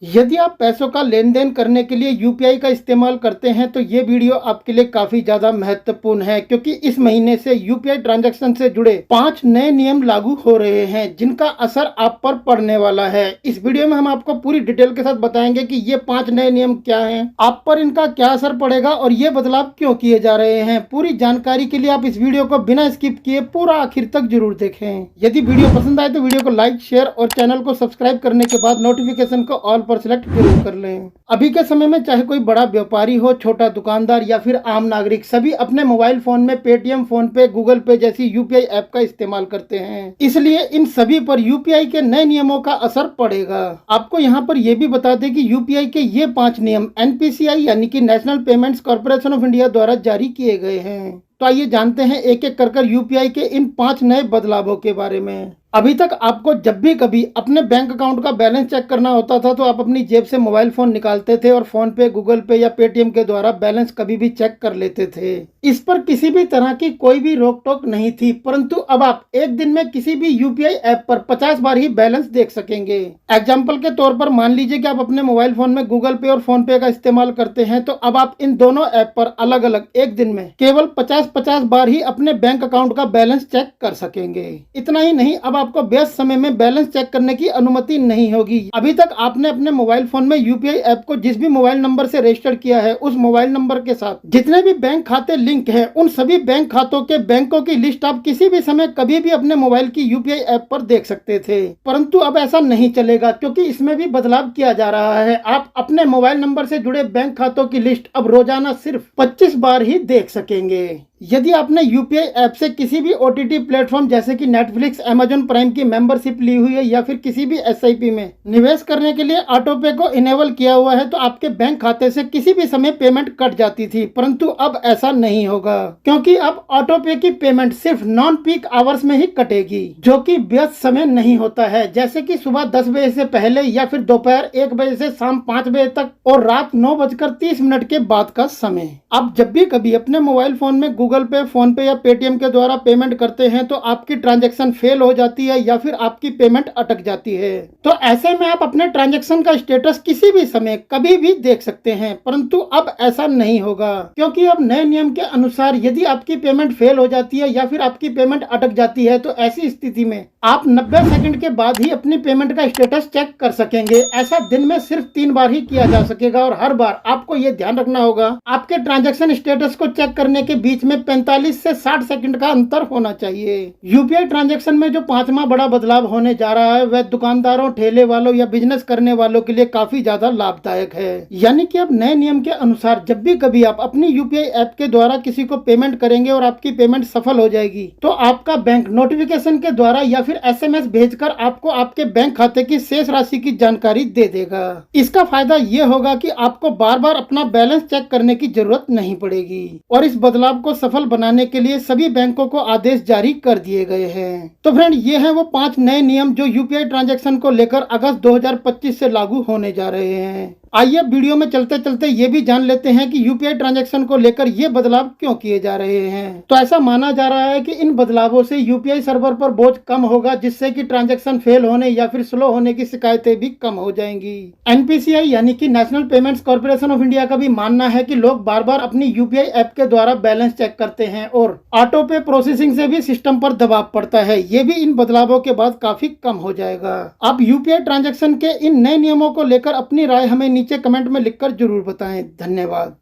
यदि आप पैसों का लेन देन करने के लिए यूपीआई का इस्तेमाल करते हैं तो ये वीडियो आपके लिए काफी ज्यादा महत्वपूर्ण है, क्योंकि इस महीने से यूपीआई ट्रांजैक्शन से जुड़े 5 नए नियम लागू हो रहे हैं जिनका असर आप पर पड़ने वाला है। इस वीडियो में हम आपको पूरी डिटेल के साथ बताएंगे कि ये 5 नए नियम क्या हैं, आप पर इनका क्या असर पड़ेगा और ये बदलाव क्यों किए जा रहे हैं। पूरी जानकारी के लिए आप इस वीडियो को बिना स्किप किए पूरा आखिर तक जरूर देखें। यदि वीडियो पसंद आए तो वीडियो को लाइक, शेयर और चैनल को सब्सक्राइब करने के बाद नोटिफिकेशन को ऑल पर सिलेक्ट जरूर कर लें। अभी के समय में चाहे कोई बड़ा व्यापारी हो, छोटा दुकानदार या फिर आम नागरिक, सभी अपने मोबाइल फोन में पेटीएम, फोन पे, गूगल पे जैसी यूपीआई ऐप का इस्तेमाल करते हैं। इसलिए इन सभी पर यूपीआई के नए नियमों का असर पड़ेगा। आपको यहाँ पर यह भी बता दें कि यूपीआई के ये 5 नियम एनपीसीआई यानी कि national payments corporation of India द्वारा जारी किए गए हैं। तो आइए जानते हैं एक एक कर यूपीआई के इन 5 नए बदलावों के बारे में। अभी तक आपको जब भी कभी अपने बैंक अकाउंट का बैलेंस चेक करना होता था तो आप अपनी जेब से मोबाइल फोन निकालते थे और फोन पे, गूगल पे या पेटीएम के द्वारा बैलेंस कभी भी चेक कर लेते थे। इस पर किसी भी तरह की कोई भी रोक टोक नहीं थी, परंतु अब आप एक दिन में किसी भी यूपीआई ऐप पर 50 बार ही बैलेंस देख सकेंगे। एग्जाम्पल के तौर पर मान लीजिए कि आप अपने मोबाइल फोन में गूगल पे और फोन पे का इस्तेमाल करते हैं, तो अब आप इन दोनों ऐप पर अलग अलग एक दिन में केवल 50 बार ही अपने बैंक अकाउंट का बैलेंस चेक कर सकेंगे। इतना ही नहीं, अब आपको व्यस्त समय में बैलेंस चेक करने की अनुमति नहीं होगी। अभी तक आपने अपने मोबाइल फोन में यूपीआई ऐप को जिस भी मोबाइल नंबर से रजिस्टर किया है, उस मोबाइल नंबर के साथ जितने भी बैंक खाते लिंक है, उन सभी बैंक खातों के बैंकों की लिस्ट आप किसी भी समय कभी भी अपने मोबाइल की यूपीआई ऐप पर देख सकते थे। परंतु अब ऐसा नहीं चलेगा, क्योंकि इसमें भी बदलाव किया जा रहा है। आप अपने मोबाइल नंबर से जुड़े बैंक खातों की लिस्ट अब रोजाना सिर्फ 25 बार ही देख सकेंगे। यदि आपने यूपीआई ऐप से किसी भी ओटीटी प्लेटफॉर्म जैसे कि नेटफ्लिक्स, अमेजन प्राइम की मेंबरशिप ली हुई है या फिर किसी भी एसआईपी में निवेश करने के लिए ऑटोपे को इनेबल किया हुआ है, तो आपके बैंक खाते से किसी भी समय पेमेंट कट जाती थी। परंतु अब ऐसा नहीं होगा, क्योंकि अब ऑटोपे की पेमेंट सिर्फ नॉन पीक आवर्स में ही कटेगी, जो कि व्यस्त समय नहीं होता है, जैसे कि सुबह 10 बजे से पहले या फिर दोपहर 1 बजे से शाम 5 बजे तक और रात 9:30 के बाद का समय। आप जब भी कभी अपने मोबाइल फोन में गूगल पे, फोन पे या पेटीएम के द्वारा पेमेंट करते हैं तो आपकी ट्रांजैक्शन फेल हो जाती है या फिर आपकी पेमेंट अटक जाती है। तो ऐसे में आप अपने ट्रांजैक्शन का स्टेटस किसी भी समय कभी भी देख सकते हैं। परंतु अब ऐसा नहीं होगा, क्योंकि अब नए नियम के अनुसार यदि आपकी पेमेंट फेल हो जाती है या फिर आपकी पेमेंट अटक जाती है, तो ऐसी स्थिति में आप 90 सेकंड के बाद ही अपनी पेमेंट का स्टेटस चेक कर सकेंगे। ऐसा दिन में सिर्फ 3 बार ही किया जा सकेगा और हर बार आपको ये ध्यान रखना होगा, आपके ट्रांजैक्शन स्टेटस को चेक करने के बीच में 45 से 60 सेकंड का अंतर होना चाहिए। यूपीआई ट्रांजैक्शन में जो 5वां बड़ा बदलाव होने जा रहा है, वह दुकानदारों, ठेले वालों या बिजनेस करने वालों के लिए काफी ज्यादा लाभदायक है। यानी कि अब नए नियम के अनुसार जब भी कभी आप अपनी यूपीआई ऐप के द्वारा किसी को पेमेंट करेंगे और आपकी पेमेंट सफल हो जाएगी, तो आपका बैंक नोटिफिकेशन के द्वारा या फिर एसएमएस भेजकर आपको आपके बैंक खाते की शेष राशि की जानकारी दे देगा। इसका फायदा ये होगा कि आपको बार बार अपना बैलेंस चेक करने की जरूरत नहीं पड़ेगी। और इस बदलाव को सफल बनाने के लिए सभी बैंकों को आदेश जारी कर दिए गए हैं। तो फ्रेंड, ये हैं वो 5 नए नियम जो यूपीआई ट्रांजैक्शन को लेकर अगस्त 2025 से लागू होने जा रहे हैं। आइए वीडियो में चलते चलते ये भी जान लेते हैं कि यूपीआई ट्रांजैक्शन को लेकर ये बदलाव क्यों किए जा रहे हैं। तो ऐसा माना जा रहा है कि इन बदलावों से यूपीआई सर्वर पर बोझ कम होगा, जिससे कि ट्रांजैक्शन फेल होने या फिर स्लो होने की शिकायतें भी कम हो जाएंगी। एनपीसीआई यानी कि national payments corporation of India का भी मानना है कि लोग बार बार अपनी यूपीआई ऐप के द्वारा बैलेंस चेक करते हैं और ऑटो पे प्रोसेसिंग से भी सिस्टम पर दबाव पड़ता है। ये भी इन बदलावों के बाद काफी कम हो जाएगा। आप यूपीआई ट्रांजैक्शन के इन नए नियमों को लेकर अपनी राय हमें नीचे कमेंट में लिखकर जरूर बताएं। धन्यवाद।